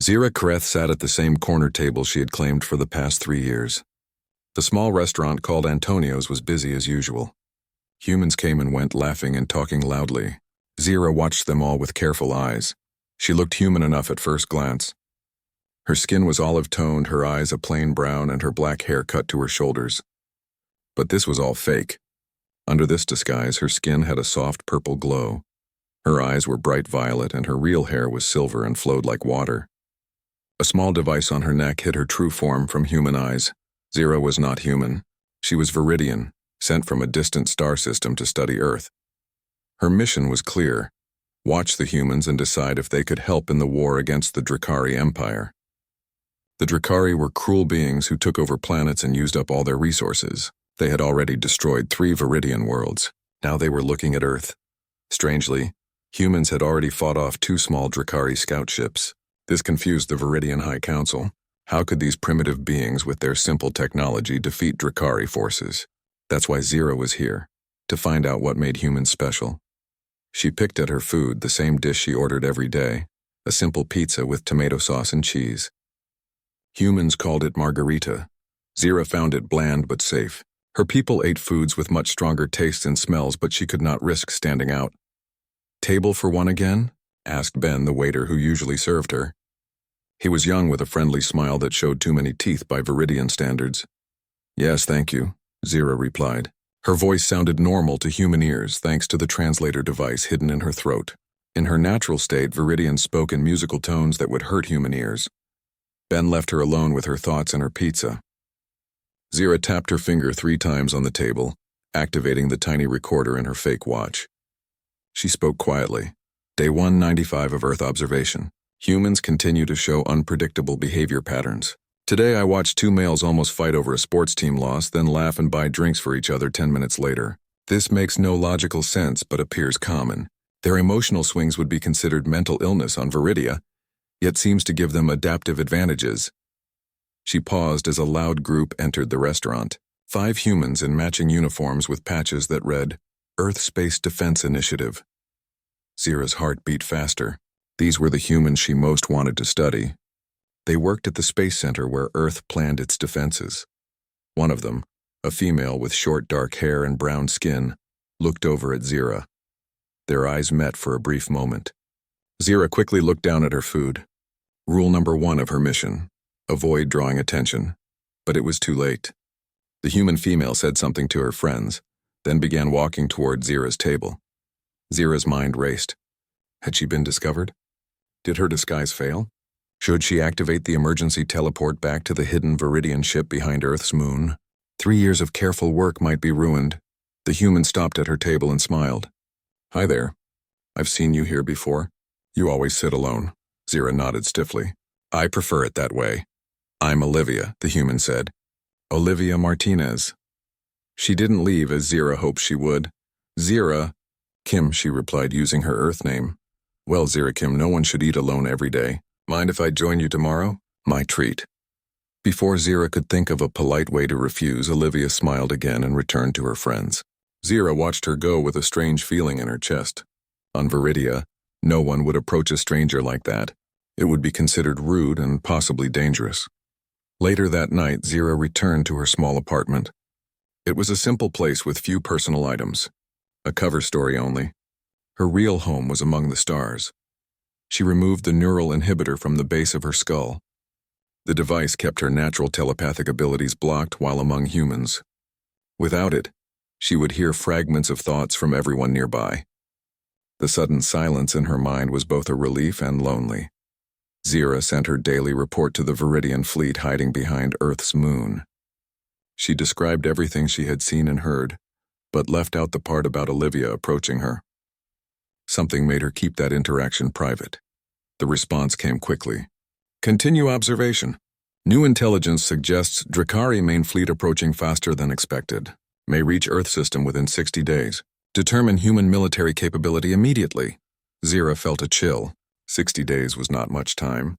Zira Kareth sat at the same corner table she had claimed for the past 3 years. The small restaurant called Antonio's was busy as usual. Humans came and went, laughing and talking loudly. Zira watched them all with careful eyes. She looked human enough at first glance. Her skin was olive-toned, her eyes a plain brown, and her black hair cut to her shoulders. But this was all fake. Under this disguise, her skin had a soft purple glow. Her eyes were bright violet, and her real hair was silver and flowed like water. A small device on her neck hid her true form from human eyes. Zira was not human. She was Viridian, sent from a distant star system to study Earth. Her mission was clear: watch the humans and decide if they could help in the war against the Drakari Empire. The Drakari were cruel beings who took over planets and used up all their resources. They had already destroyed 3 Viridian worlds. Now they were looking at Earth. Strangely, humans had already fought off 2 small Drakari scout ships. This confused the Viridian High Council. How could these primitive beings with their simple technology defeat Drakari forces? That's why Zira was here, to find out what made humans special. She picked at her food, the same dish she ordered every day, a simple pizza with tomato sauce and cheese. Humans called it margarita. Zira found it bland but safe. Her people ate foods with much stronger tastes and smells, but she could not risk standing out. "Table for one again?" asked Ben, the waiter who usually served her. He was young with a friendly smile that showed too many teeth by Viridian standards. "Yes, thank you," Zira replied. Her voice sounded normal to human ears thanks to the translator device hidden in her throat. In her natural state, Viridian spoke in musical tones that would hurt human ears. Ben left her alone with her thoughts and her pizza. Zira tapped her finger 3 times on the table, activating the tiny recorder in her fake watch. She spoke quietly. Day 195 of Earth observation. Humans continue to show unpredictable behavior patterns. Today I watched 2 males almost fight over a sports team loss, then laugh and buy drinks for each other 10 minutes later. This makes no logical sense but appears common. Their emotional swings would be considered mental illness on Viridia, yet seems to give them adaptive advantages. She paused as a loud group entered the restaurant. 5 humans in matching uniforms with patches that read, Earth Space Defense Initiative. Zira's heart beat faster. These were the humans she most wanted to study. They worked at the Space Center where Earth planned its defenses. One of them, a female with short dark hair and brown skin, looked over at Zira. Their eyes met for a brief moment. Zira quickly looked down at her food. Rule number 1 of her mission: avoid drawing attention. But it was too late. The human female said something to her friends, then began walking toward Zira's table. Zira's mind raced. Had she been discovered? Did her disguise fail? Should she activate the emergency teleport back to the hidden Viridian ship behind Earth's moon? 3 years of careful work might be ruined. The human stopped at her table and smiled. "Hi there. I've seen you here before. You always sit alone." Zira nodded stiffly. "I prefer it that way." "I'm Olivia," the human said. "Olivia Martinez." She didn't leave as Zira hoped she would. "Zira Kim," she replied using her Earth name. "Well, Zira Kim, no one should eat alone every day. Mind if I join you tomorrow? My treat." Before Zira could think of a polite way to refuse, Olivia smiled again and returned to her friends. Zira watched her go with a strange feeling in her chest. On Viridia, no one would approach a stranger like that. It would be considered rude and possibly dangerous. Later that night, Zira returned to her small apartment. It was a simple place with few personal items. A cover story only. Her real home was among the stars. She removed the neural inhibitor from the base of her skull. The device kept her natural telepathic abilities blocked while among humans. Without it, she would hear fragments of thoughts from everyone nearby. The sudden silence in her mind was both a relief and lonely. Zira sent her daily report to the Viridian fleet hiding behind Earth's moon. She described everything she had seen and heard, but left out the part about Olivia approaching her. Something made her keep that interaction private. The response came quickly. Continue observation. New intelligence suggests Drakari main fleet approaching faster than expected. May reach Earth system within 60 days. Determine human military capability immediately. Zira felt a chill. 60 days was not much time.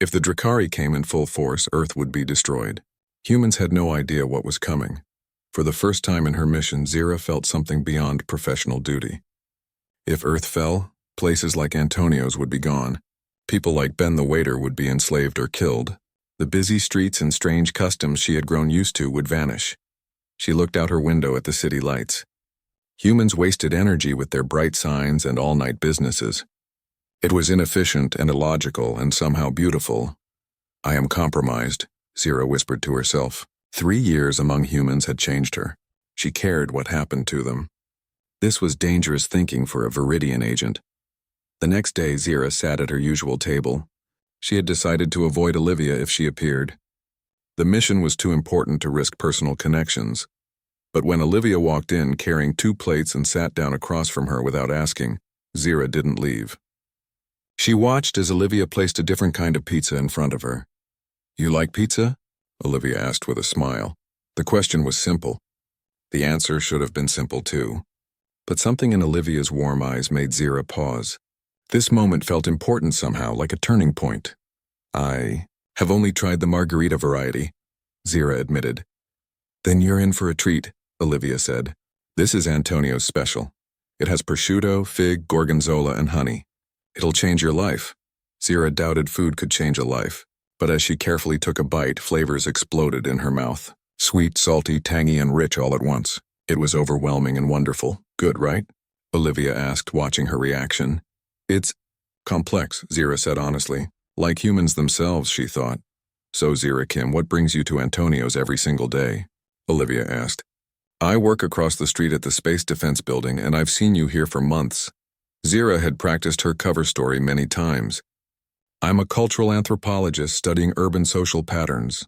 If the Drakari came in full force, Earth would be destroyed. Humans had no idea what was coming. For the first time in her mission, Zira felt something beyond professional duty. If Earth fell, places like Antonio's would be gone. People like Ben the waiter would be enslaved or killed. The busy streets and strange customs she had grown used to would vanish. She looked out her window at the city lights. Humans wasted energy with their bright signs and all-night businesses. It was inefficient and illogical and somehow beautiful. I am compromised, Zira whispered to herself. 3 years among humans had changed her. She cared what happened to them. This was dangerous thinking for a Viridian agent. The next day, Zira sat at her usual table. She had decided to avoid Olivia if she appeared. The mission was too important to risk personal connections. But when Olivia walked in carrying 2 plates and sat down across from her without asking, Zira didn't leave. She watched as Olivia placed a different kind of pizza in front of her. "You like pizza?" Olivia asked with a smile. The question was simple. The answer should have been simple too. But something in Olivia's warm eyes made Zira pause. This moment felt important somehow, like a turning point. "I have only tried the margarita variety," Zira admitted. "Then you're in for a treat," Olivia said. "This is Antonio's special. It has prosciutto, fig, gorgonzola, and honey. It'll change your life." Zira doubted food could change a life, but as she carefully took a bite, flavors exploded in her mouth. Sweet, salty, tangy, and rich all at once. It was overwhelming and wonderful. "Good, right?" Olivia asked, watching her reaction. "It's complex," Zira said honestly. "Like humans themselves," she thought. "So, Zira Kim, what brings you to Antonio's every single day?" Olivia asked. "I work across the street at the Space Defense Building, and I've seen you here for months." Zira had practiced her cover story many times. "I'm a cultural anthropologist studying urban social patterns."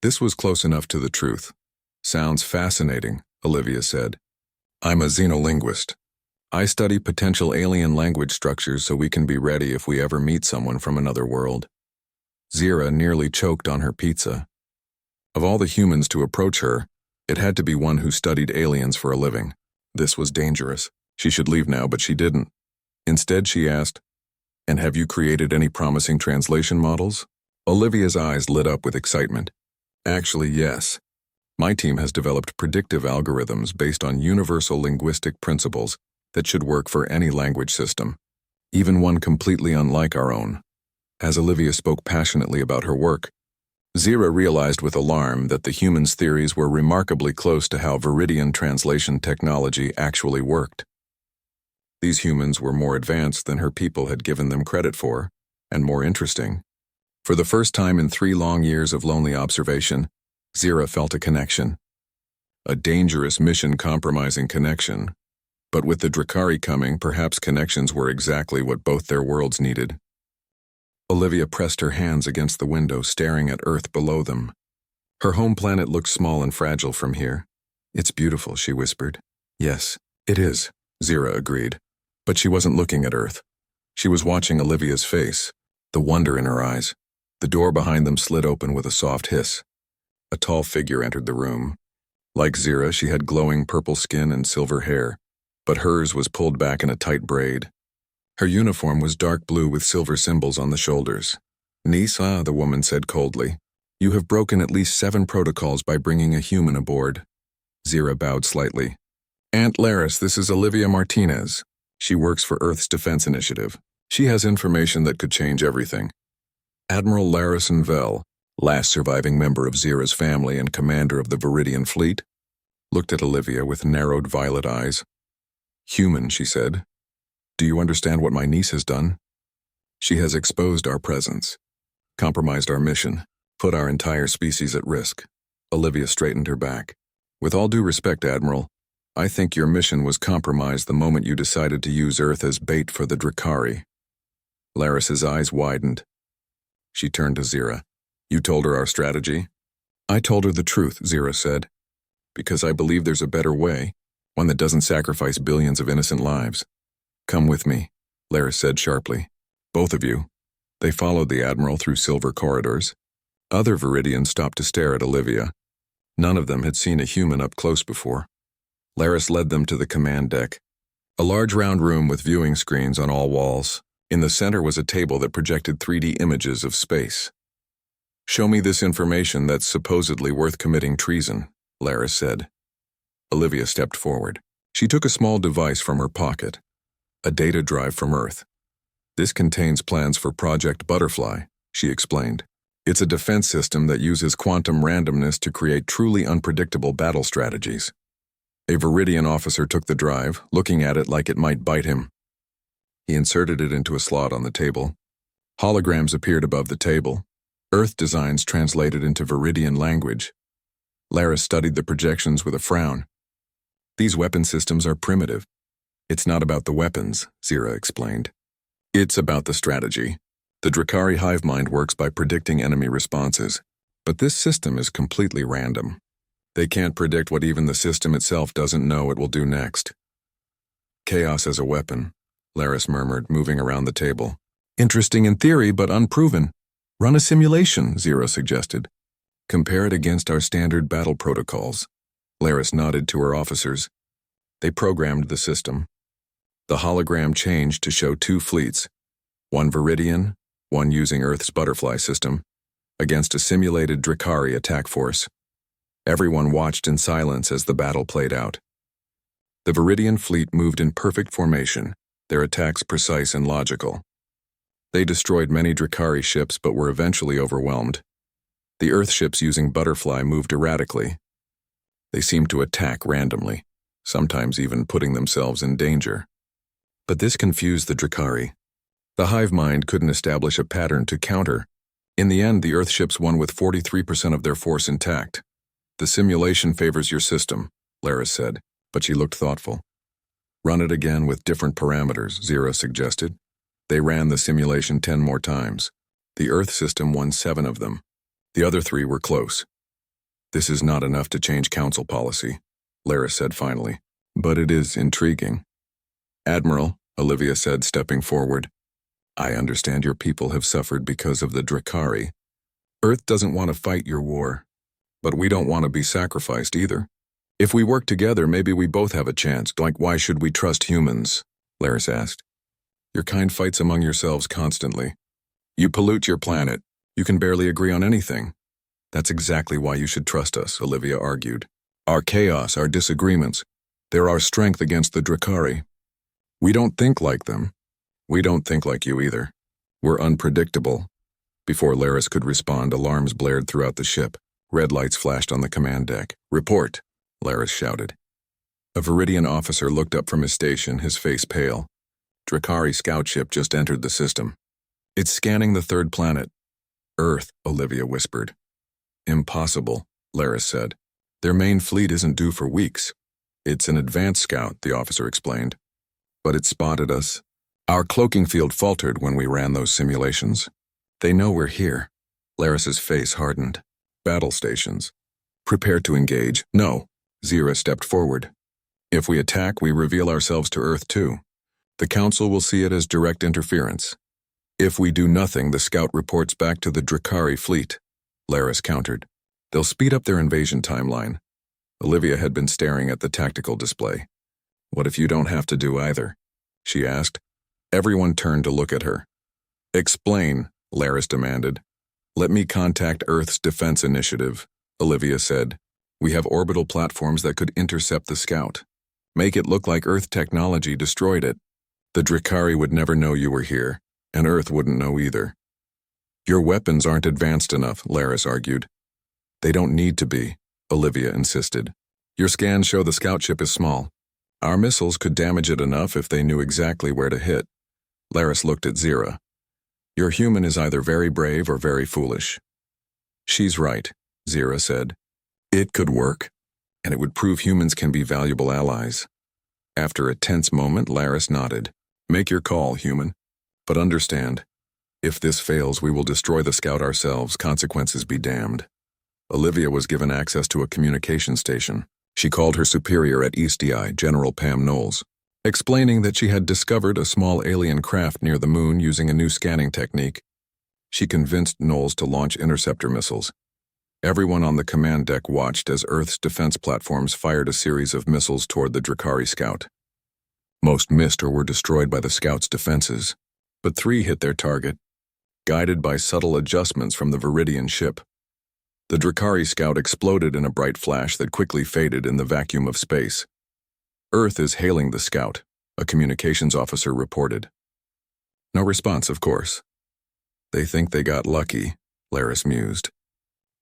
This was close enough to the truth. "Sounds fascinating," Olivia said. "I'm a xenolinguist. I study potential alien language structures so we can be ready if we ever meet someone from another world." Zira nearly choked on her pizza. Of all the humans to approach her, it had to be one who studied aliens for a living. This was dangerous. She should leave now, but she didn't. Instead, she asked, "And have you created any promising translation models?" Olivia's eyes lit up with excitement. "Actually, yes. My team has developed predictive algorithms based on universal linguistic principles that should work for any language system, even one completely unlike our own." As Olivia spoke passionately about her work, Zira realized with alarm that the humans' theories were remarkably close to how Viridian translation technology actually worked. These humans were more advanced than her people had given them credit for, and more interesting. For the first time in 3 long years of lonely observation, Zira felt a connection. A dangerous mission-compromising connection. But with the Drakari coming, perhaps connections were exactly what both their worlds needed. Olivia pressed her hands against the window, staring at Earth below them. Her home planet looked small and fragile from here. "It's beautiful," she whispered. "Yes, it is," Zira agreed. But she wasn't looking at Earth. She was watching Olivia's face, the wonder in her eyes. The door behind them slid open with a soft hiss. A tall figure entered the room. Like Zira, she had glowing purple skin and silver hair, but hers was pulled back in a tight braid. Her uniform was dark blue with silver symbols on the shoulders. "Nisa," the woman said coldly, "you have broken at least 7 protocols by bringing a human aboard." Zira bowed slightly. "Aunt Laris, this is Olivia Martinez. She works for Earth's Defense Initiative. She has information that could change everything." Admiral Larison Vell, last surviving member of Zira's family and commander of the Viridian fleet, looked at Olivia with narrowed violet eyes. "Human," she said. "Do you understand what my niece has done? She has exposed our presence, compromised our mission, put our entire species at risk." Olivia straightened her back. "With all due respect, Admiral, I think your mission was compromised the moment you decided to use Earth as bait for the Drakari." Laris's eyes widened. She turned to Zira. "You told her our strategy?" "I told her the truth," Zira said. "Because I believe there's a better way, one that doesn't sacrifice billions of innocent lives." "Come with me," Laris said sharply. "Both of you." They followed the Admiral through silver corridors. Other Viridians stopped to stare at Olivia. None of them had seen a human up close before. Laris led them to the command deck. A large round room with viewing screens on all walls. In the center was a table that projected 3D images of space. "Show me this information that's supposedly worth committing treason," Laris said. Olivia stepped forward. She took a small device from her pocket, a data drive from Earth. This contains plans for Project Butterfly, she explained. It's a defense system that uses quantum randomness to create truly unpredictable battle strategies. A Viridian officer took the drive, looking at it like it might bite him. He inserted it into a slot on the table. Holograms appeared above the table. Earth designs translated into Viridian language. Lara studied the projections with a frown. These weapon systems are primitive. It's not about the weapons, Zira explained. It's about the strategy. The Drakari hive mind works by predicting enemy responses, but this system is completely random. They can't predict what even the system itself doesn't know it will do next. Chaos as a weapon, Laris murmured, moving around the table. Interesting in theory, but unproven. Run a simulation, Zira suggested. Compare it against our standard battle protocols. Laris nodded to her officers. They programmed the system. The hologram changed to show two fleets, one Viridian, one using Earth's butterfly system, against a simulated Drakari attack force. Everyone watched in silence as the battle played out. The Viridian fleet moved in perfect formation, their attacks precise and logical. They destroyed many Drakari ships but were eventually overwhelmed. The Earth ships using Butterfly moved erratically. They seemed to attack randomly, sometimes even putting themselves in danger. But this confused the Drakari. The hive mind couldn't establish a pattern to counter. In the end, the Earth ships won with 43% of their force intact. The simulation favors your system, Lara said, but she looked thoughtful. Run it again with different parameters, Zira suggested. They ran the simulation 10 more times. The Earth system won 7 of them. The other 3 were close. This is not enough to change council policy, Lara said finally, but it is intriguing. Admiral, Olivia said, stepping forward. I understand your people have suffered because of the Drakari. Earth doesn't want to fight your war, but we don't want to be sacrificed either. If we work together, maybe we both have a chance. Like, why should we trust humans? Laris asked. Your kind fights among yourselves constantly. You pollute your planet. You can barely agree on anything. That's exactly why you should trust us, Olivia argued. Our chaos, our disagreements, they're our strength against the Drakari. We don't think like them. We don't think like you either. We're unpredictable. Before Laris could respond, alarms blared throughout the ship. Red lights flashed on the command deck. Report, Laris shouted. A Viridian officer looked up from his station, his face pale. Drakari scout ship just entered the system. It's scanning the 3rd planet. Earth, Olivia whispered. Impossible, Laris said. Their main fleet isn't due for weeks. It's an advanced scout, the officer explained. But it spotted us. Our cloaking field faltered when we ran those simulations. They know we're here. Laris's face hardened. Battle stations. Prepare to engage. No. Zira stepped forward. If we attack, we reveal ourselves to Earth too. The Council will see it as direct interference. If we do nothing, the scout reports back to the Drakari fleet. Laris countered. They'll speed up their invasion timeline. Olivia had been staring at the tactical display. What if you don't have to do either? She asked. Everyone turned to look at her. Explain, Laris demanded. Let me contact Earth's Defense Initiative, Olivia said. We have orbital platforms that could intercept the scout. Make it look like Earth technology destroyed it. The Drakari would never know you were here, and Earth wouldn't know either. Your weapons aren't advanced enough, Laris argued. They don't need to be, Olivia insisted. Your scans show the scout ship is small. Our missiles could damage it enough if they knew exactly where to hit. Laris looked at Zira. Your human is either very brave or very foolish. She's right, Zira said. It could work, and it would prove humans can be valuable allies. After a tense moment, Laris nodded. Make your call, human. But understand, if this fails, we will destroy the scout ourselves, consequences be damned. Olivia was given access to a communication station. She called her superior at EastDI, General Pam Knowles, explaining that she had discovered a small alien craft near the moon using a new scanning technique. She convinced Knowles to launch interceptor missiles. Everyone on the command deck watched as Earth's defense platforms fired a series of missiles toward the Drakari scout. Most missed or were destroyed by the scout's defenses, but 3 hit their target, guided by subtle adjustments from the Viridian ship. The Drakari scout exploded in a bright flash that quickly faded in the vacuum of space. Earth is hailing the scout, a communications officer reported. No response, of course. They think they got lucky, Laris mused.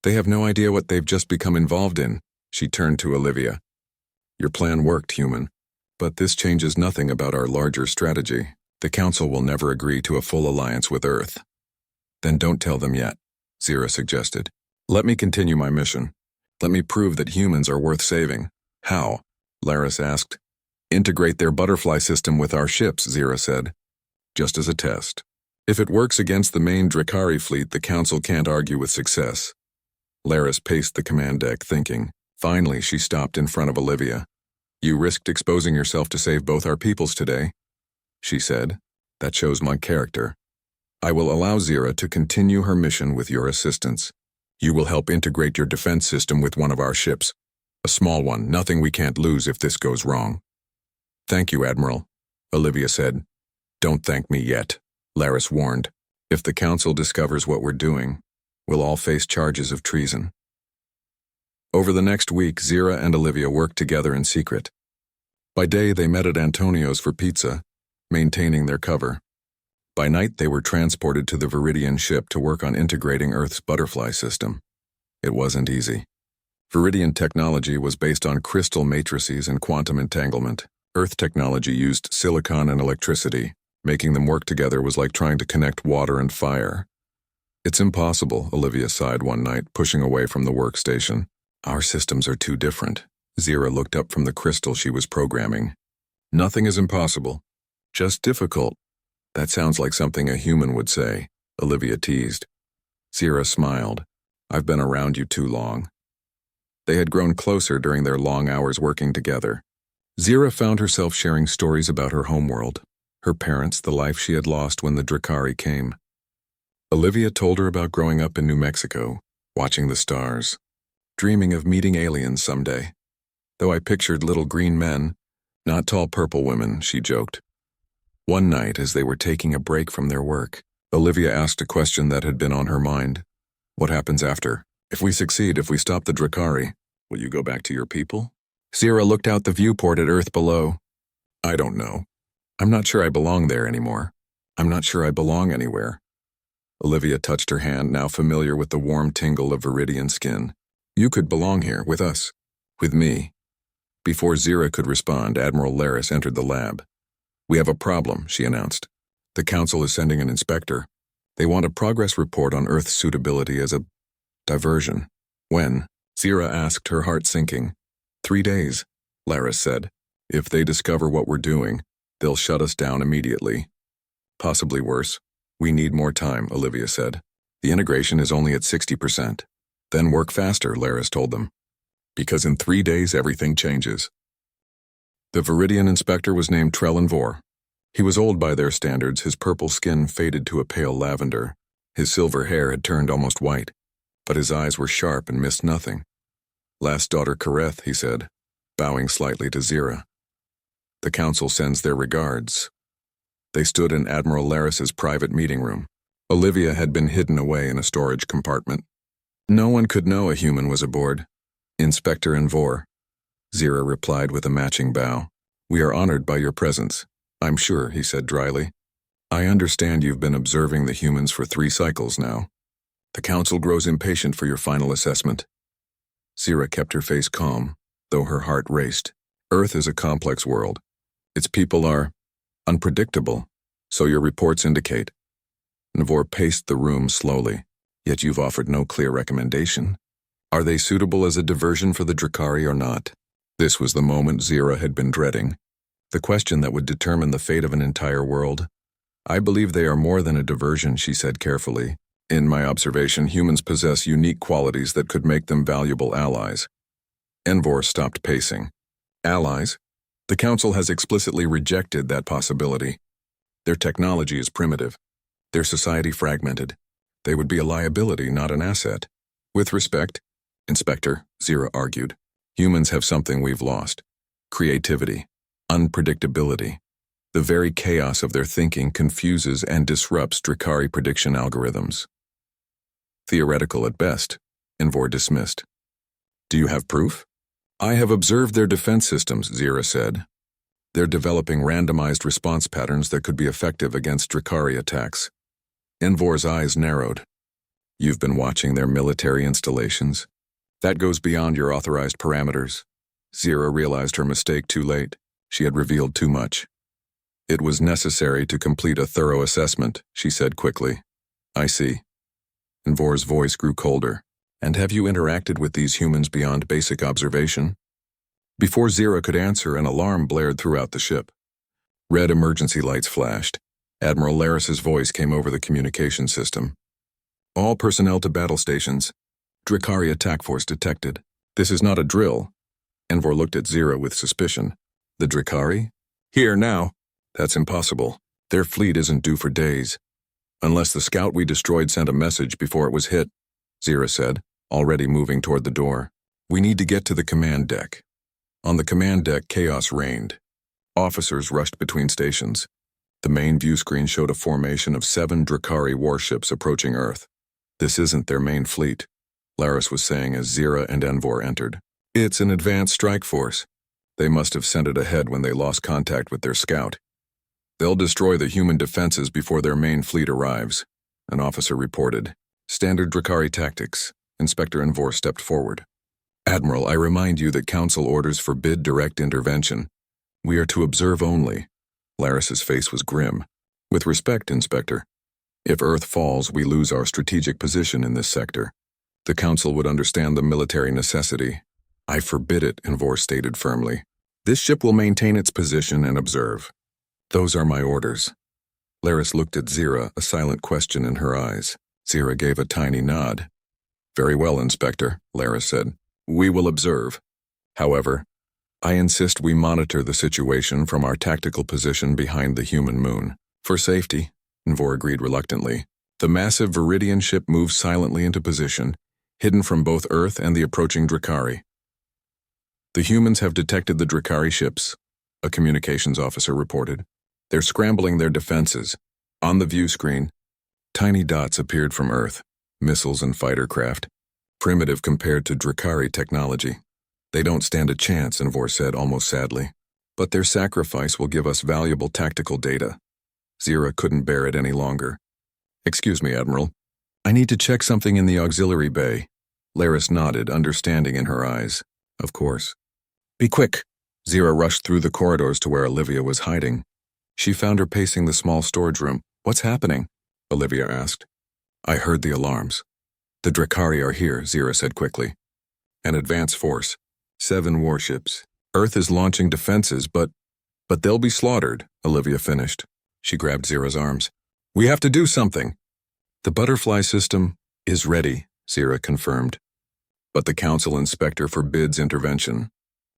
They have no idea what they've just become involved in. She turned to Olivia. Your plan worked, human. But this changes nothing about our larger strategy. The Council will never agree to a full alliance with Earth. Then don't tell them yet, Zira suggested. Let me continue my mission. Let me prove that humans are worth saving. How? Laris asked. Integrate their butterfly system with our ships, Zira said. Just as a test. If it works against the main Drakari fleet, the Council can't argue with success. Laris paced the command deck, thinking. Finally, she stopped in front of Olivia. You risked exposing yourself to save both our peoples today, she said. That shows my character. I will allow Zira to continue her mission with your assistance. You will help integrate your defense system with one of our ships. A small one, nothing we can't lose if this goes wrong. Thank you, Admiral, Olivia said. Don't thank me yet, Laris warned. If the Council discovers what we're doing, we'll all face charges of treason. Over the next week, Zira and Olivia worked together in secret. By day, they met at Antonio's for pizza, maintaining their cover. By night, they were transported to the Viridian ship to work on integrating Earth's butterfly system. It wasn't easy. Viridian technology was based on crystal matrices and quantum entanglement. Earth technology used silicon and electricity. Making them work together was like trying to connect water and fire. It's impossible, Olivia sighed one night, pushing away from the workstation. Our systems are too different. Zira looked up from the crystal she was programming. Nothing is impossible. Just difficult. That sounds like something a human would say, Olivia teased. Zira smiled. I've been around you too long. They had grown closer during their long hours working together. Zira found herself sharing stories about her homeworld, her parents, the life she had lost when the Drakari came. Olivia told her about growing up in New Mexico, watching the stars, dreaming of meeting aliens someday. Though I pictured little green men, not tall purple women, she joked. One night, as they were taking a break from their work, Olivia asked a question that had been on her mind. What happens after? If we succeed, if we stop the Drakari, will you go back to your people? Zira looked out the viewport at Earth below. I don't know. I'm not sure I belong there anymore. I'm not sure I belong anywhere. Olivia touched her hand, now familiar with the warm tingle of Viridian skin. You could belong here, with us. With me. Before Zira could respond, Admiral Laris entered the lab. We have a problem, she announced. The Council is sending an inspector. They want a progress report on Earth's suitability as a diversion. When? Zira asked, her heart sinking. 3 days, Laris said. If they discover what we're doing, they'll shut us down immediately. Possibly worse. We need more time, Olivia said. The integration is only at 60%. Then work faster, Laris told them. Because in 3 days, everything changes. The Viridian inspector was named Trellin Vor. He was old by their standards, his purple skin faded to a pale lavender. His silver hair had turned almost white, but his eyes were sharp and missed nothing. Last daughter Kareth, he said, bowing slightly to Zira. The Council sends their regards. They stood in Admiral Laris's private meeting room. Olivia had been hidden away in a storage compartment. No one could know a human was aboard. Inspector Envor. Zira replied with a matching bow. We are honored by your presence. I'm sure, he said dryly. I understand you've been observing the humans for 3 cycles now. The Council grows impatient for your final assessment. Zira kept her face calm, though her heart raced. Earth is a complex world. Its people are unpredictable, so your reports indicate. Navor paced the room slowly. Yet you've offered no clear recommendation. Are they suitable as a diversion for the Drakari or not? This was the moment Zira had been dreading. The question that would determine the fate of an entire world. I believe they are more than a diversion, she said carefully. In my observation, humans possess unique qualities that could make them valuable allies. Envor stopped pacing. Allies? The Council has explicitly rejected that possibility. Their technology is primitive. Their society fragmented. They would be a liability, not an asset. With respect, Inspector, Zira argued, humans have something we've lost. Creativity. Unpredictability. The very chaos of their thinking confuses and disrupts Drakari prediction algorithms. Theoretical at best, Envor dismissed. Do you have proof? I have observed their defense systems, Zira said. They're developing randomized response patterns that could be effective against Drakari attacks. Envor's eyes narrowed. You've been watching their military installations? That goes beyond your authorized parameters. Zira realized her mistake too late. She had revealed too much. It was necessary to complete a thorough assessment, she said quickly. I see. Envor's voice grew colder. And have you interacted with these humans beyond basic observation? Before Zira could answer, an alarm blared throughout the ship. Red emergency lights flashed. Admiral Laris's voice came over the communication system. All personnel to battle stations. Drakari attack force detected. This is not a drill. Envor looked at Zira with suspicion. The Drakari? Here, now. That's impossible. Their fleet isn't due for days. Unless the scout we destroyed sent a message before it was hit, Zira said, already moving toward the door. We need to get to the command deck. On the command deck, chaos reigned. Officers rushed between stations. The main view screen showed a formation of 7 Drakari warships approaching Earth. This isn't their main fleet, Laris was saying as Zira and Envor entered. It's an advanced strike force. They must have sent it ahead when they lost contact with their scout. They'll destroy the human defenses before their main fleet arrives, an officer reported. Standard Drakari tactics. Inspector Envor stepped forward. Admiral, I remind you that Council orders forbid direct intervention. We are to observe only. Laris's face was grim. With respect, Inspector. If Earth falls, we lose our strategic position in this sector. The Council would understand the military necessity. I forbid it, Envor stated firmly. This ship will maintain its position and observe. Those are my orders. Laris looked at Zira, a silent question in her eyes. Zira gave a tiny nod. Very well, Inspector, Laris said. We will observe. However, I insist we monitor the situation from our tactical position behind the human moon. For safety, Envor agreed reluctantly. The massive Viridian ship moved silently into position, hidden from both Earth and the approaching Drakari. The humans have detected the Drakari ships, a communications officer reported. They're scrambling their defenses. On the view screen, tiny dots appeared from Earth, missiles and fighter craft, primitive compared to Drakari technology. They don't stand a chance, Envor said almost sadly. But their sacrifice will give us valuable tactical data. Zira couldn't bear it any longer. Excuse me, Admiral. I need to check something in the auxiliary bay. Laris nodded, understanding in her eyes. Of course. Be quick. Zira rushed through the corridors to where Olivia was hiding. She found her pacing the small storage room. What's happening? Olivia asked. I heard the alarms. The Drakari are here, Zira said quickly. An advance force. 7 warships. Earth is launching defenses, but they'll be slaughtered, Olivia finished. She grabbed Zira's arms. We have to do something. The butterfly system is ready, Zira confirmed. But the Council Inspector forbids intervention.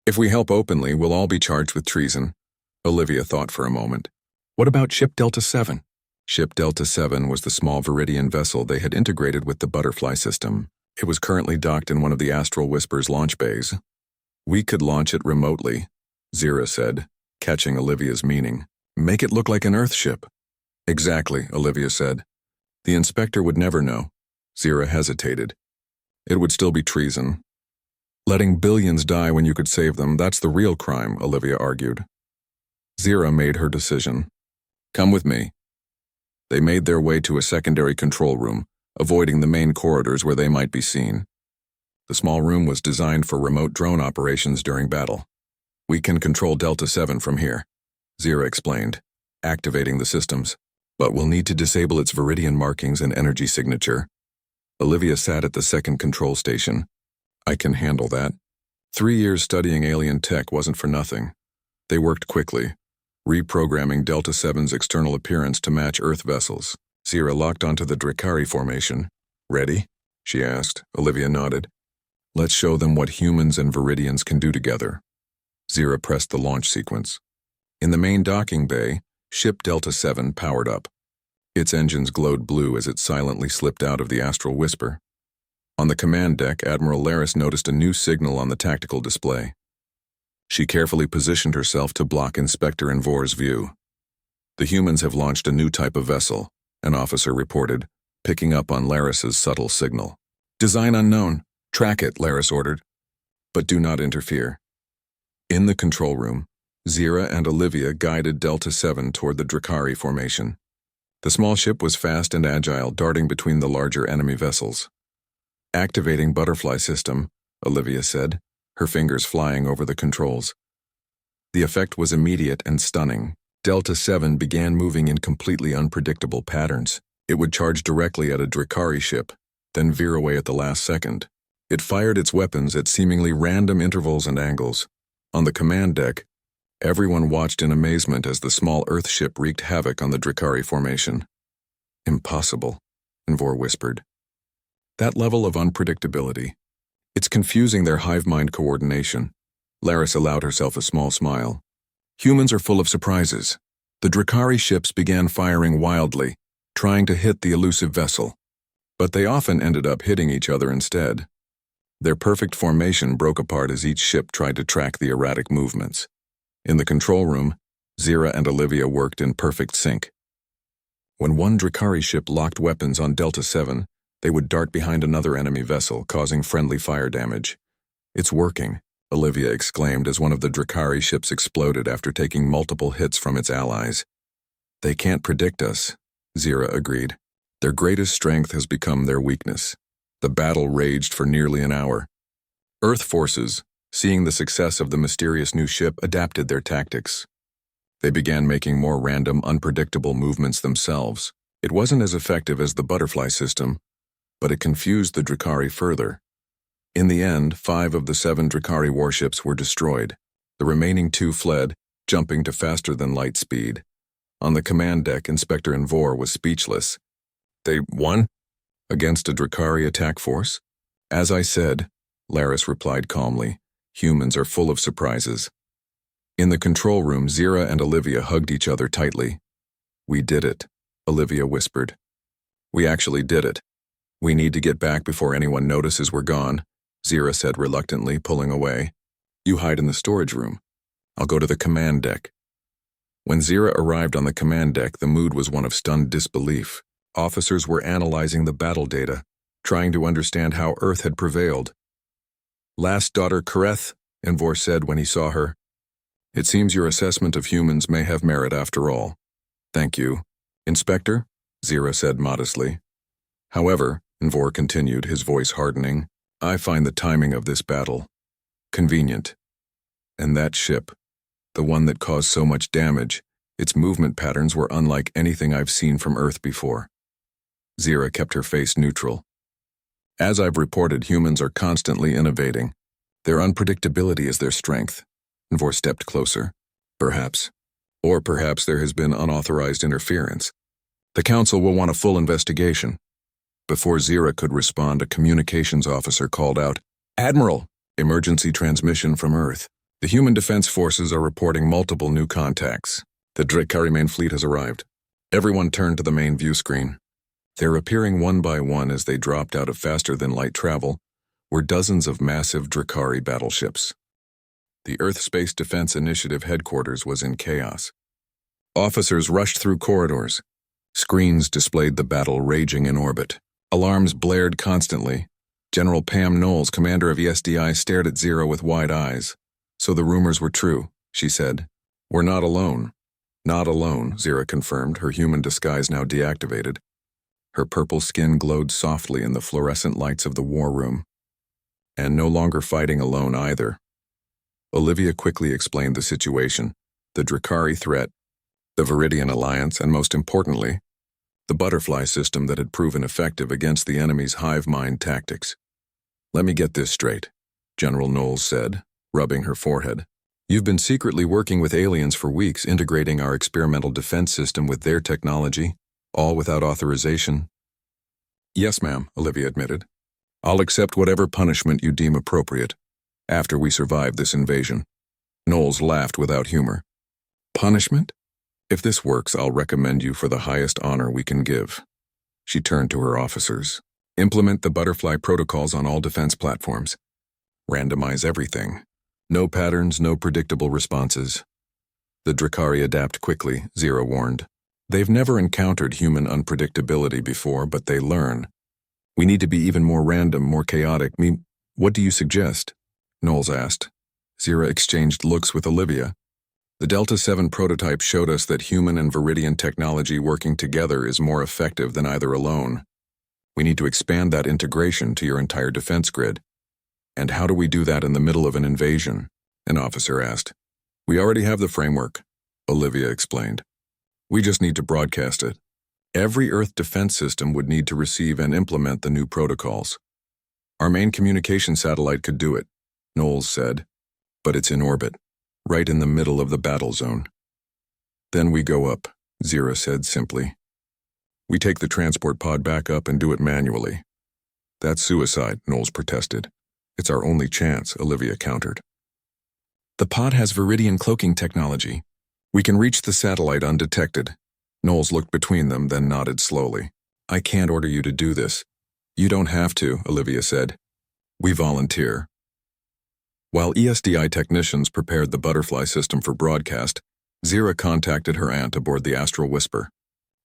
If we help openly, we'll all be charged with treason. Olivia thought for a moment. What about Ship Delta 7? Ship Delta 7 was the small Viridian vessel they had integrated with the butterfly system. It was currently docked in one of the Astral Whisper's launch bays. We could launch it remotely, Zira said, catching Olivia's meaning. Make it look like an Earth ship. Exactly, Olivia said. The inspector would never know. Zira hesitated. It would still be treason. Letting billions die when you could save them, that's the real crime, Olivia argued. Zira made her decision. Come with me. They made their way to a secondary control room, avoiding the main corridors where they might be seen. The small room was designed for remote drone operations during battle. We can control Delta 7 from here, Zira explained, activating the systems. But we'll need to disable its Viridian markings and energy signature. Olivia sat at the second control station. I can handle that. 3 years studying alien tech wasn't for nothing. They worked quickly, reprogramming Delta 7's external appearance to match Earth vessels. Zira locked onto the Drakari formation. Ready? She asked. Olivia nodded. Let's show them what humans and Viridians can do together. Zira pressed the launch sequence. In the main docking bay, Ship Delta 7 powered up. Its engines glowed blue as it silently slipped out of the Astral Whisper. On the command deck, Admiral Laris noticed a new signal on the tactical display. She carefully positioned herself to block Inspector Envor's view. The humans have launched a new type of vessel, an officer reported, picking up on Laris's subtle signal. Design unknown. Track it, Laris ordered. But do not interfere. In the control room, Zira and Olivia guided Delta 7 toward the Drakari formation. The small ship was fast and agile, darting between the larger enemy vessels. "Activating butterfly system," Olivia said, her fingers flying over the controls. The effect was immediate and stunning. Delta 7 began moving in completely unpredictable patterns. It would charge directly at a Drakari ship, then veer away at the last second. It fired its weapons at seemingly random intervals and angles. On the command deck, everyone watched in amazement as the small Earth ship wreaked havoc on the Drakari formation. "Impossible," Envor whispered. "That level of unpredictability. It's confusing their hive mind coordination." Laris allowed herself a small smile. "Humans are full of surprises." The Drakari ships began firing wildly, trying to hit the elusive vessel. But they often ended up hitting each other instead. Their perfect formation broke apart as each ship tried to track the erratic movements. In the control room, Zira and Olivia worked in perfect sync. When one Drakari ship locked weapons on Delta 7, they would dart behind another enemy vessel, causing friendly fire damage. "It's working," Olivia exclaimed as one of the Drakari ships exploded after taking multiple hits from its allies. "They can't predict us," Zira agreed. "Their greatest strength has become their weakness." The battle raged for nearly an hour. Earth forces, seeing the success of the mysterious new ship, adapted their tactics. They began making more random, unpredictable movements themselves. It wasn't as effective as the butterfly system, but it confused the Drakari further. In the end, 5 of the 7 Drakari warships were destroyed. The remaining 2 fled, jumping to faster-than-light speed. On the command deck, Inspector Envor was speechless. "They won? Against a Drakari attack force?" "As I said," Laris replied calmly, "humans are full of surprises." In the control room, Zira and Olivia hugged each other tightly. "We did it," Olivia whispered. "We actually did it. We need to get back before anyone notices we're gone," Zira said reluctantly, pulling away. "You hide in the storage room. I'll go to the command deck." When Zira arrived on the command deck, the mood was one of stunned disbelief. Officers were analyzing the battle data, trying to understand how Earth had prevailed. "Last daughter Kareth," Envor said when he saw her. "It seems your assessment of humans may have merit after all." "Thank you, Inspector," Zira said modestly. "However," Envor continued, his voice hardening, "I find the timing of this battle convenient. And that ship, the one that caused so much damage, its movement patterns were unlike anything I've seen from Earth before." Zira kept her face neutral. "As I've reported, humans are constantly innovating. Their unpredictability is their strength." Envor stepped closer. "Perhaps. Or perhaps there has been unauthorized interference. The Council will want a full investigation." Before Zira could respond, a communications officer called out, "Admiral, emergency transmission from Earth. The Human Defense Forces are reporting multiple new contacts. The Drakari main fleet has arrived." Everyone turned to the main view screen. There, appearing one by one as they dropped out of faster-than-light travel, were dozens of massive Drakari battleships. The Earth Space Defense Initiative headquarters was in chaos. Officers rushed through corridors. Screens displayed the battle raging in orbit. Alarms blared constantly. General Pam Knowles, commander of ESDI, stared at Zira with wide eyes. "So the rumors were true," she said. "We're not alone." "Not alone," Zira confirmed, her human disguise now deactivated. Her purple skin glowed softly in the fluorescent lights of the war room. "And no longer fighting alone either." Olivia quickly explained the situation, the Drakari threat, the Viridian Alliance, and most importantly, the butterfly system that had proven effective against the enemy's hive mind tactics. "Let me get this straight," General Knowles said, rubbing her forehead. "You've been secretly working with aliens for weeks, integrating our experimental defense system with their technology, all without authorization." "Yes, ma'am," Olivia admitted. "I'll accept whatever punishment you deem appropriate, after we survive this invasion." Knowles laughed without humor. "Punishment? If this works, I'll recommend you for the highest honor we can give." She turned to her officers. "Implement the butterfly protocols on all defense platforms. Randomize everything. No patterns, no predictable responses." "The Drakari adapt quickly," Zira warned. "They've never encountered human unpredictability before, but they learn. We need to be even more random, more chaotic. What do you suggest?" Knowles asked. Zira exchanged looks with Olivia. The Delta 7 prototype showed us that human and Viridian technology working together is more effective than either alone. We need to expand that integration to your entire defense grid. And how do we do that in the middle of an invasion? An officer asked. We already have the framework, Olivia explained. We just need to broadcast it. Every Earth defense system would need to receive and implement the new protocols. Our main communication satellite could do it, Knowles said, but it's in orbit, right in the middle of the battle zone. Then we go up, Zira said simply. We take the transport pod back up and do it manually. That's suicide, Knowles protested. It's our only chance, Olivia countered. The pod has Viridian cloaking technology. We can reach the satellite undetected. Knowles looked between them, then nodded slowly. I can't order you to do this. You don't have to, Olivia said. We volunteer. While ESDI technicians prepared the butterfly system for broadcast, Zira contacted her aunt aboard the Astral Whisper.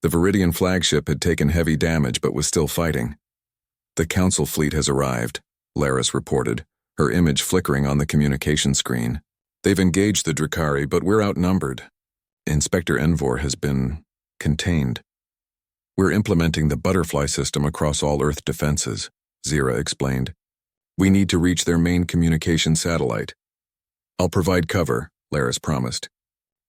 The Viridian flagship had taken heavy damage but was still fighting. The Council fleet has arrived, Laris reported, her image flickering on the communication screen. They've engaged the Drakari, but we're outnumbered. Inspector Envor has been contained. We're implementing the butterfly system across all Earth defenses, Zira explained. We need to reach their main communication satellite. I'll provide cover, Laris promised.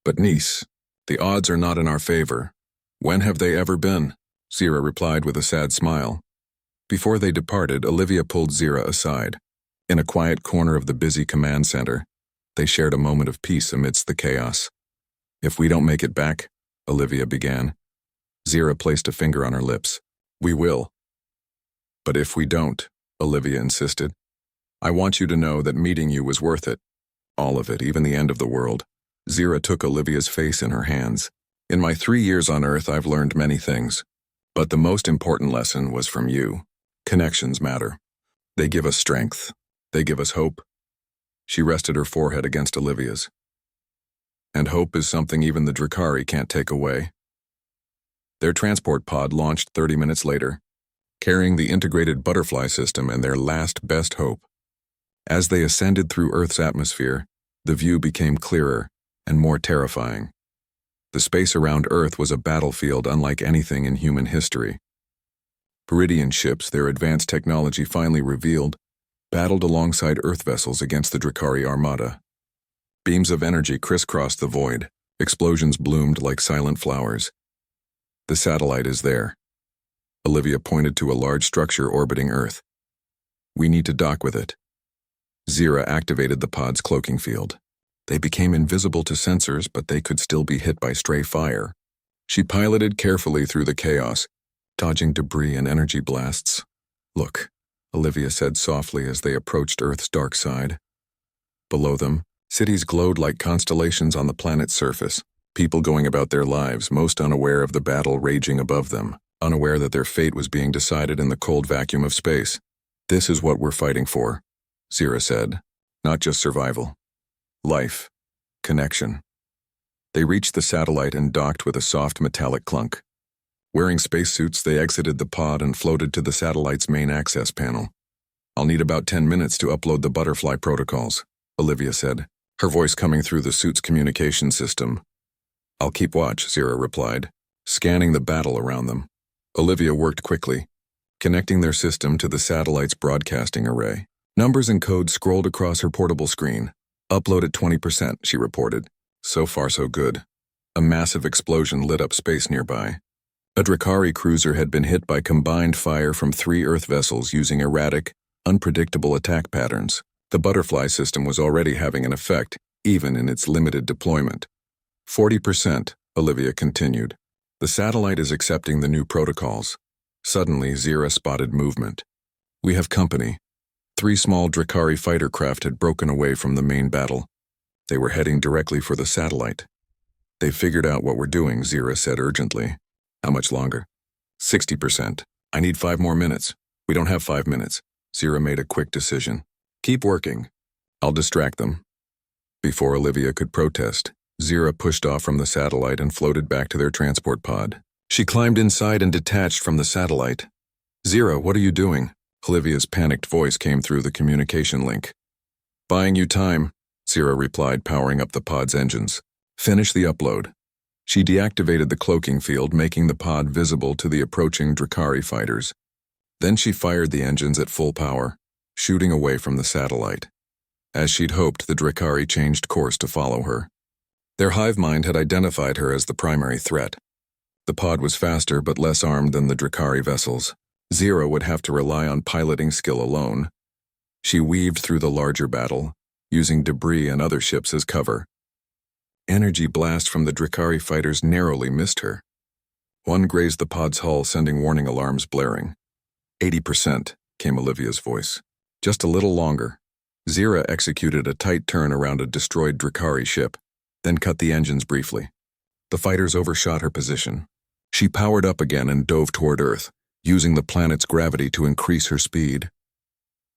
But niece, the odds are not in our favor. When have they ever been? Zira replied with a sad smile. Before they departed, Olivia pulled Zira aside. In a quiet corner of the busy command center, they shared a moment of peace amidst the chaos. If we don't make it back, Olivia began. Zira placed a finger on her lips. We will. But if we don't, Olivia insisted, I want you to know that meeting you was worth it. All of it, even the end of the world. Zira took Olivia's face in her hands. In my 3 years on Earth, I've learned many things. But the most important lesson was from you. Connections matter. They give us strength. They give us hope. She rested her forehead against Olivia's. And hope is something even the Drakari can't take away. Their transport pod launched 30 minutes later, carrying the integrated butterfly system and their last best hope. As they ascended through Earth's atmosphere, the view became clearer and more terrifying. The space around Earth was a battlefield unlike anything in human history. Viridian ships, their advanced technology finally revealed, battled alongside Earth vessels against the Drakari armada. Beams of energy crisscrossed the void. Explosions bloomed like silent flowers. The satellite is there. Olivia pointed to a large structure orbiting Earth. We need to dock with it. Zira activated the pod's cloaking field. They became invisible to sensors, but they could still be hit by stray fire. She piloted carefully through the chaos, dodging debris and energy blasts. Look, Olivia said softly as they approached Earth's dark side. Below them, cities glowed like constellations on the planet's surface, people going about their lives, most unaware of the battle raging above them, unaware that their fate was being decided in the cold vacuum of space. This is what we're fighting for, Zira said. Not just survival. Life. Connection. They reached the satellite and docked with a soft metallic clunk. Wearing spacesuits, they exited the pod and floated to the satellite's main access panel. I'll need about 10 minutes to upload the butterfly protocols, Olivia said, her voice coming through the suit's communication system. I'll keep watch, Zira replied, scanning the battle around them. Olivia worked quickly, connecting their system to the satellite's broadcasting array. Numbers and codes scrolled across her portable screen. Upload at 20%, she reported. So far so good. A massive explosion lit up space nearby. A Drakari cruiser had been hit by combined fire from 3 Earth vessels using erratic, unpredictable attack patterns. The butterfly system was already having an effect, even in its limited deployment. 40%, Olivia continued. The satellite is accepting the new protocols. Suddenly, Zira spotted movement. We have company. 3 small Drakari fighter craft had broken away from the main battle. They were heading directly for the satellite. They figured out what we're doing, Zira said urgently. How much longer? 60%. I need 5 more minutes. We don't have 5 minutes. Zira made a quick decision. Keep working. I'll distract them. Before Olivia could protest, Zira pushed off from the satellite and floated back to their transport pod. She climbed inside and detached from the satellite. Zira, what are you doing? Olivia's panicked voice came through the communication link. Buying you time, Zira replied, powering up the pod's engines. Finish the upload. She deactivated the cloaking field, making the pod visible to the approaching Drakari fighters. Then she fired the engines at full power, shooting away from the satellite. As she'd hoped, the Drakari changed course to follow her. Their hive mind had identified her as the primary threat. The pod was faster but less armed than the Drakari vessels. Zira would have to rely on piloting skill alone. She weaved through the larger battle, using debris and other ships as cover. Energy blasts from the Drakari fighters narrowly missed her. One grazed the pod's hull, sending warning alarms blaring. 80%, came Olivia's voice. Just a little longer. Zira executed a tight turn around a destroyed Drakari ship, then cut the engines briefly. The fighters overshot her position. She powered up again and dove toward Earth, using the planet's gravity to increase her speed.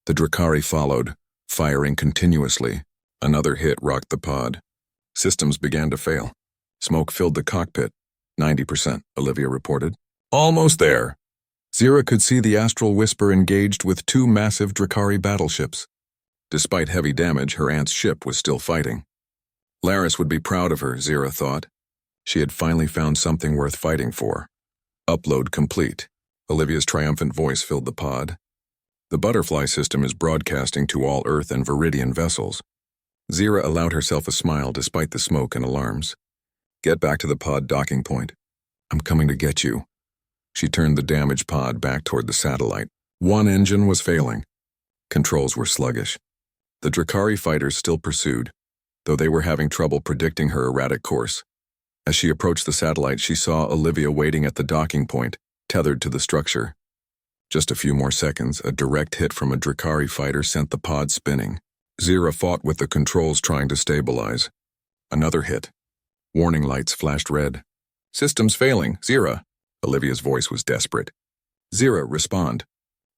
The Drakari followed, firing continuously. Another hit rocked the pod. Systems began to fail. Smoke filled the cockpit. 90%, Olivia reported. Almost there. Zira could see the Astral Whisper engaged with two massive Drakari battleships. Despite heavy damage, her aunt's ship was still fighting. Laris would be proud of her, Zira thought. She had finally found something worth fighting for. Upload complete. Olivia's triumphant voice filled the pod. The butterfly system is broadcasting to all Earth and Viridian vessels. Zira allowed herself a smile despite the smoke and alarms. Get back to the pod docking point. I'm coming to get you. She turned the damaged pod back toward the satellite. One engine was failing. Controls were sluggish. The Drakari fighters still pursued, though they were having trouble predicting her erratic course. As she approached the satellite, she saw Olivia waiting at the docking point, tethered to the structure. Just a few more seconds, a direct hit from a Drakari fighter sent the pod spinning. Zira fought with the controls trying to stabilize. Another hit. Warning lights flashed red. Systems failing, Zira. Olivia's voice was desperate. Zira, respond.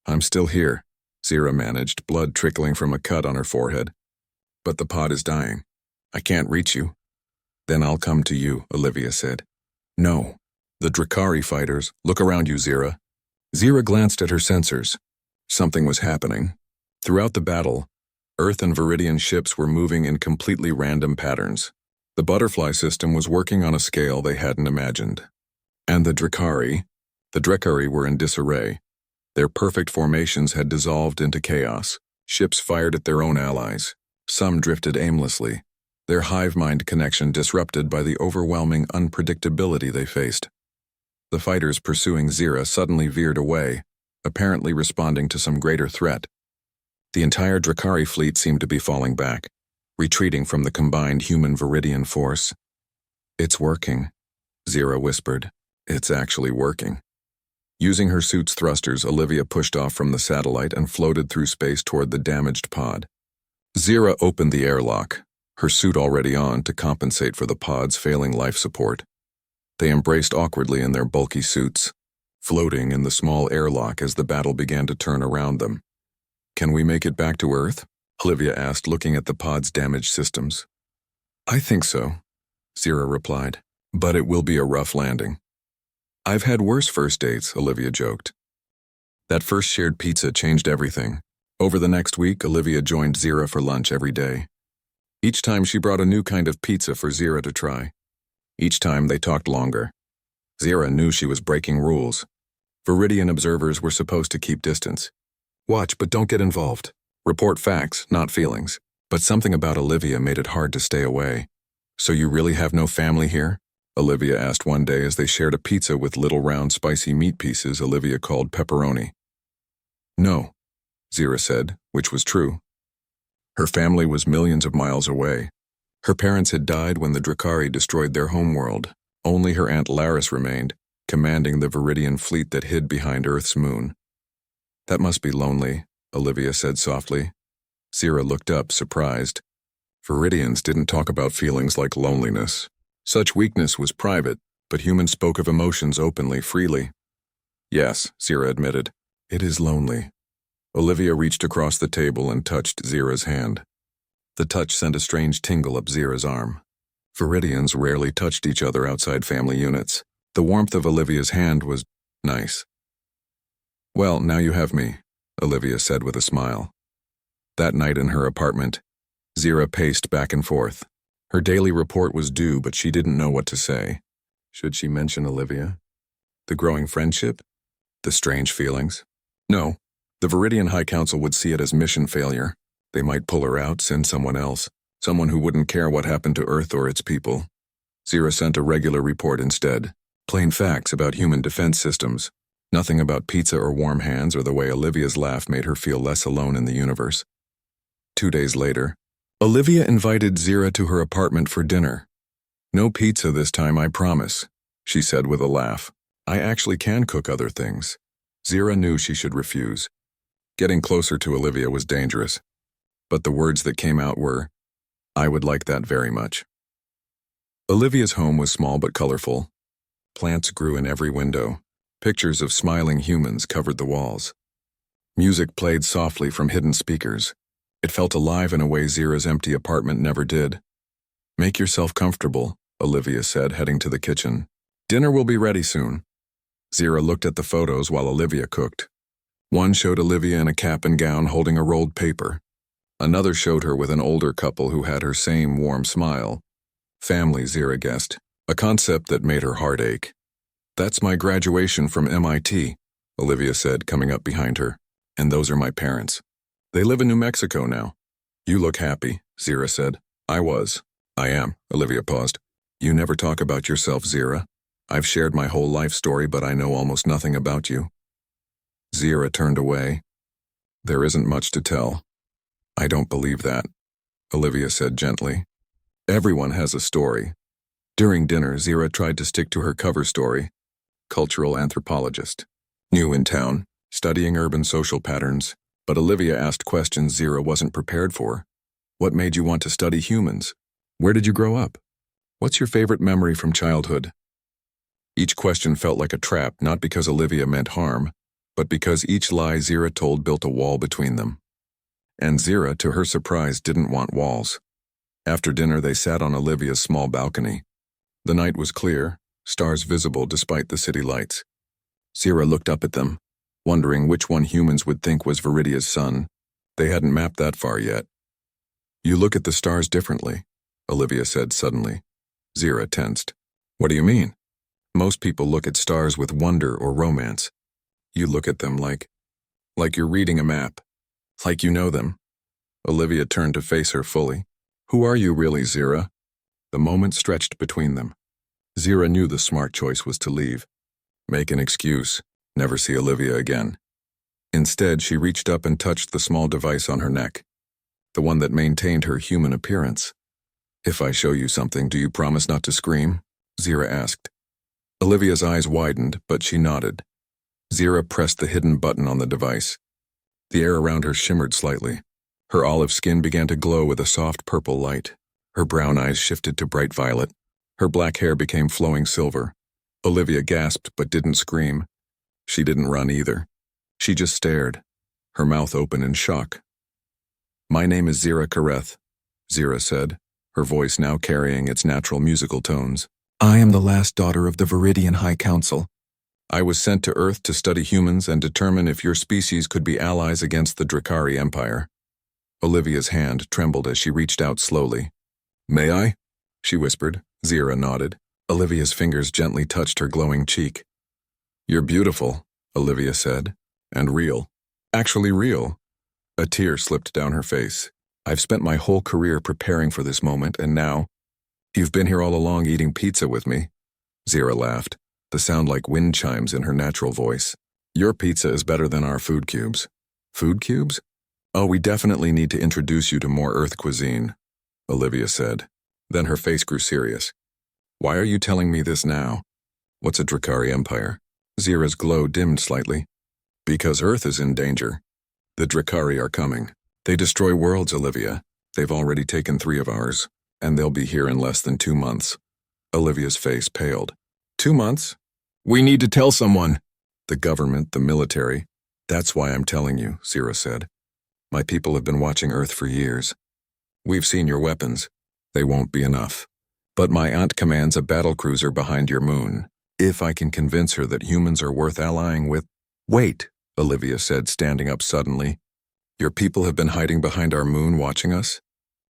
I'm still here, Zira managed, blood trickling from a cut on her forehead. But the pod is dying. I can't reach you. Then I'll come to you, Olivia said. No. The Drakari fighters. Look around you, Zira. Zira glanced at her sensors. Something was happening. Throughout the battle, Earth and Viridian ships were moving in completely random patterns. The butterfly system was working on a scale they hadn't imagined. And the Drakari were in disarray. Their perfect formations had dissolved into chaos. Ships fired at their own allies. Some drifted aimlessly, their hive mind connection disrupted by the overwhelming unpredictability they faced. The fighters pursuing Zira suddenly veered away, apparently responding to some greater threat. The entire Drakari fleet seemed to be falling back, retreating from the combined human-Viridian force. It's working, Zira whispered. It's actually working. Using her suit's thrusters, Olivia pushed off from the satellite and floated through space toward the damaged pod. Zira opened the airlock, her suit already on to compensate for the pod's failing life support. They embraced awkwardly in their bulky suits, floating in the small airlock as the battle began to turn around them. Can we make it back to Earth? Olivia asked, looking at the pod's damaged systems. I think so, Zira replied, but it will be a rough landing. I've had worse first dates, Olivia joked. That first shared pizza changed everything. Over the next week, Olivia joined Zira for lunch every day. Each time she brought a new kind of pizza for Zira to try. Each time they talked longer. Zira knew she was breaking rules. Viridian observers were supposed to keep distance. Watch, but don't get involved. Report facts, not feelings. But something about Olivia made it hard to stay away. So you really have no family here? Olivia asked one day as they shared a pizza with little round spicy meat pieces Olivia called pepperoni. No, Zira said, which was true. Her family was millions of miles away. Her parents had died when the Drakari destroyed their homeworld. Only her Aunt Laris remained, commanding the Viridian fleet that hid behind Earth's moon. That must be lonely, Olivia said softly. Zira looked up, surprised. Viridians didn't talk about feelings like loneliness. Such weakness was private, but humans spoke of emotions openly, freely. Yes, Zira admitted. It is lonely. Olivia reached across the table and touched Zira's hand. The touch sent a strange tingle up Zira's arm. Viridians rarely touched each other outside family units. The warmth of Olivia's hand was nice. Well, now you have me, Olivia said with a smile. That night in her apartment, Zira paced back and forth. Her daily report was due, but she didn't know what to say. Should she mention Olivia? The growing friendship? The strange feelings? No. The Viridian High Council would see it as mission failure. They might pull her out, send someone else, someone who wouldn't care what happened to Earth or its people. Zira sent a regular report instead. Plain facts about human defense systems. Nothing about pizza or warm hands or the way Olivia's laugh made her feel less alone in the universe. 2 days later, Olivia invited Zira to her apartment for dinner. No pizza this time, I promise, she said with a laugh. I actually can cook other things. Zira knew she should refuse. Getting closer to Olivia was dangerous. But the words that came out were, I would like that very much. Olivia's home was small but colorful. Plants grew in every window. Pictures of smiling humans covered the walls. Music played softly from hidden speakers. It felt alive in a way Zira's empty apartment never did. Make yourself comfortable, Olivia said, heading to the kitchen. Dinner will be ready soon. Zira looked at the photos while Olivia cooked. One showed Olivia in a cap and gown holding a rolled paper. Another showed her with an older couple who had her same warm smile. Family, Zira guessed, a concept that made her heart ache. That's my graduation from MIT, Olivia said, coming up behind her. And those are my parents. They live in New Mexico now. You look happy, Zira said. I was. I am, Olivia paused. You never talk about yourself, Zira. I've shared my whole life story, but I know almost nothing about you. Zira turned away. There isn't much to tell. I don't believe that, Olivia said gently. Everyone has a story. During dinner, Zira tried to stick to her cover story. Cultural anthropologist. New in town, studying urban social patterns. But Olivia asked questions Zira wasn't prepared for. What made you want to study humans? Where did you grow up? What's your favorite memory from childhood? Each question felt like a trap, not because Olivia meant harm, but because each lie Zira told built a wall between them. And Zira, to her surprise, didn't want walls. After dinner, they sat on Olivia's small balcony. The night was clear, stars visible despite the city lights. Zira looked up at them, wondering which one humans would think was Viridia's sun. They hadn't mapped that far yet. You look at the stars differently, Olivia said suddenly. Zira tensed. What do you mean? Most people look at stars with wonder or romance. You look at them like you're reading a map, like you know them. Olivia turned to face her fully. Who are you really, Zira? The moment stretched between them. Zira knew the smart choice was to leave. Make an excuse. Never see Olivia again. Instead, she reached up and touched the small device on her neck, the one that maintained her human appearance. If I show you something, do you promise not to scream? Zira asked. Olivia's eyes widened, but she nodded. Zira pressed the hidden button on the device. The air around her shimmered slightly. Her olive skin began to glow with a soft purple light. Her brown eyes shifted to bright violet. Her black hair became flowing silver. Olivia gasped but didn't scream. She didn't run either. She just stared, her mouth open in shock. My name is Zira Kareth, Zira said, her voice now carrying its natural musical tones. I am the last daughter of the Viridian High Council. I was sent to Earth to study humans and determine if your species could be allies against the Drakari Empire. Olivia's hand trembled as she reached out slowly. May I? She whispered. Zira nodded. Olivia's fingers gently touched her glowing cheek. You're beautiful, Olivia said, and real. Actually real. A tear slipped down her face. I've spent my whole career preparing for this moment, and now, you've been here all along eating pizza with me. Zira laughed, the sound like wind chimes in her natural voice. Your pizza is better than our food cubes. Food cubes? Oh, we definitely need to introduce you to more Earth cuisine, Olivia said. Then her face grew serious. Why are you telling me this now? What's a Drakari Empire? Zira's glow dimmed slightly. Because Earth is in danger. The Drakari are coming. They destroy worlds, Olivia. They've already taken 3 of ours, and they'll be here in less than 2 months. Olivia's face paled. 2 months? We need to tell someone. The government, the military. That's why I'm telling you, Zira said. My people have been watching Earth for years. We've seen your weapons. They won't be enough. But my aunt commands a battlecruiser behind your moon. If I can convince her that humans are worth allying with— Wait, Olivia said, standing up suddenly. Your people have been hiding behind our moon watching us?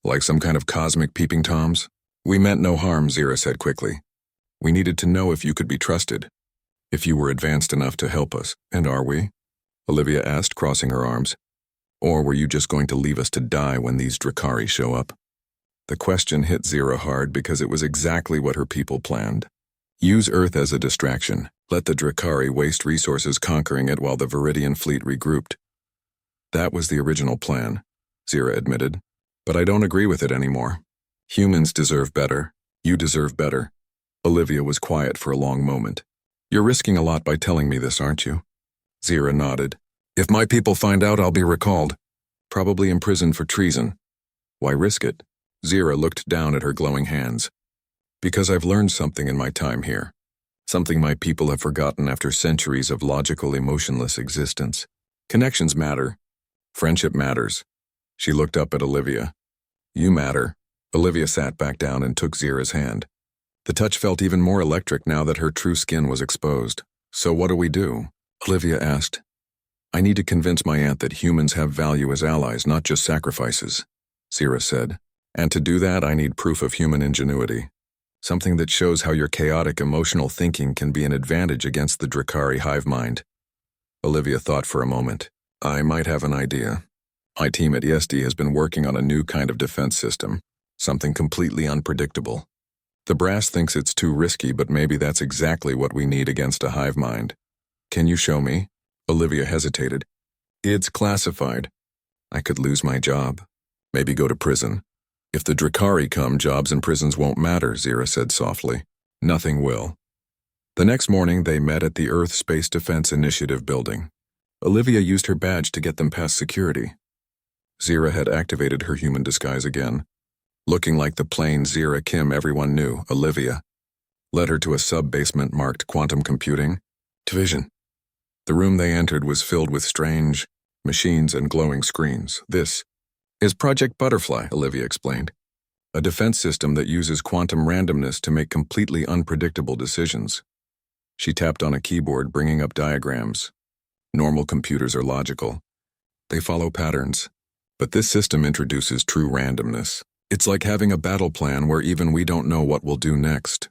Like some kind of cosmic peeping toms? We meant no harm, Zira said quickly. We needed to know if you could be trusted, if you were advanced enough to help us. And are we? Olivia asked, crossing her arms. Or were you just going to leave us to die when these Drakari show up? The question hit Zira hard because it was exactly what her people planned. Use Earth as a distraction. Let the Drakari waste resources conquering it while the Viridian fleet regrouped. That was the original plan, Zira admitted. But I don't agree with it anymore. Humans deserve better. You deserve better. Olivia was quiet for a long moment. You're risking a lot by telling me this, aren't you? Zira nodded. If my people find out, I'll be recalled. Probably imprisoned for treason. Why risk it? Zira looked down at her glowing hands. Because I've learned something in my time here. Something my people have forgotten after centuries of logical, emotionless existence. Connections matter. Friendship matters. She looked up at Olivia. You matter. Olivia sat back down and took Zira's hand. The touch felt even more electric now that her true skin was exposed. So what do we do? Olivia asked. I need to convince my aunt that humans have value as allies, not just sacrifices, Zira said. And to do that, I need proof of human ingenuity. Something that shows how your chaotic emotional thinking can be an advantage against the Drakari hive mind. Olivia thought for a moment. I might have an idea. My team at Yesti has been working on a new kind of defense system, something completely unpredictable. The brass thinks it's too risky, but maybe that's exactly what we need against a hive mind. Can you show me? Olivia hesitated. It's classified. I could lose my job. Maybe go to prison. If the Drakari come, jobs in prisons won't matter, Zira said softly. Nothing will. The next morning, they met at the Earth Space Defense Initiative building. Olivia used her badge to get them past security. Zira had activated her human disguise again. Looking like the plain Zira Kim everyone knew, Olivia led her to a sub-basement marked quantum computing division. The room they entered was filled with strange machines and glowing screens. This is Project Butterfly, Olivia explained. A defense system that uses quantum randomness to make completely unpredictable decisions. She tapped on a keyboard, bringing up diagrams. Normal computers are logical. They follow patterns. But this system introduces true randomness. It's like having a battle plan where even we don't know what we'll do next.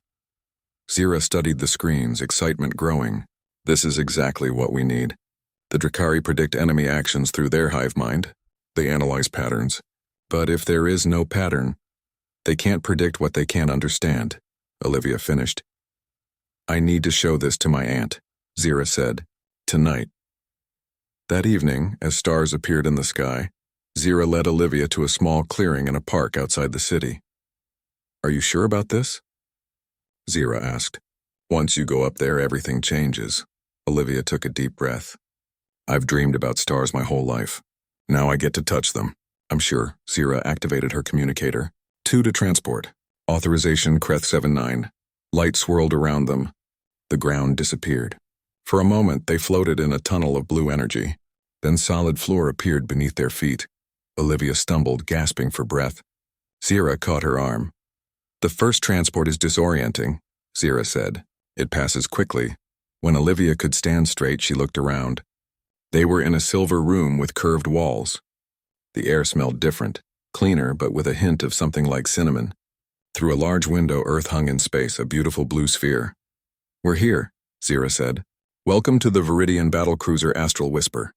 Zira studied the screens, excitement growing. This is exactly what we need. The Drakari predict enemy actions through their hive mind. They analyze patterns. But if there is no pattern, they can't predict what they can't understand, Olivia finished. I need to show this to my aunt, Zira said. Tonight. That evening, as stars appeared in the sky, Zira led Olivia to a small clearing in a park outside the city. Are you sure about this? Zira asked. Once you go up there, everything changes. Olivia took a deep breath. I've dreamed about stars my whole life. Now I get to touch them. I'm sure. Zira activated her communicator. 2 to transport. Authorization Kreth 79. Light swirled around them. The ground disappeared. For a moment, they floated in a tunnel of blue energy. Then solid floor appeared beneath their feet. Olivia stumbled, gasping for breath. Zira caught her arm. The first transport is disorienting, Zira said. It passes quickly. When Olivia could stand straight, she looked around. They were in a silver room with curved walls. The air smelled different, cleaner, but with a hint of something like cinnamon. Through a large window, Earth hung in space, a beautiful blue sphere. We're here, Zira said. Welcome to the Viridian battlecruiser Astral Whisper.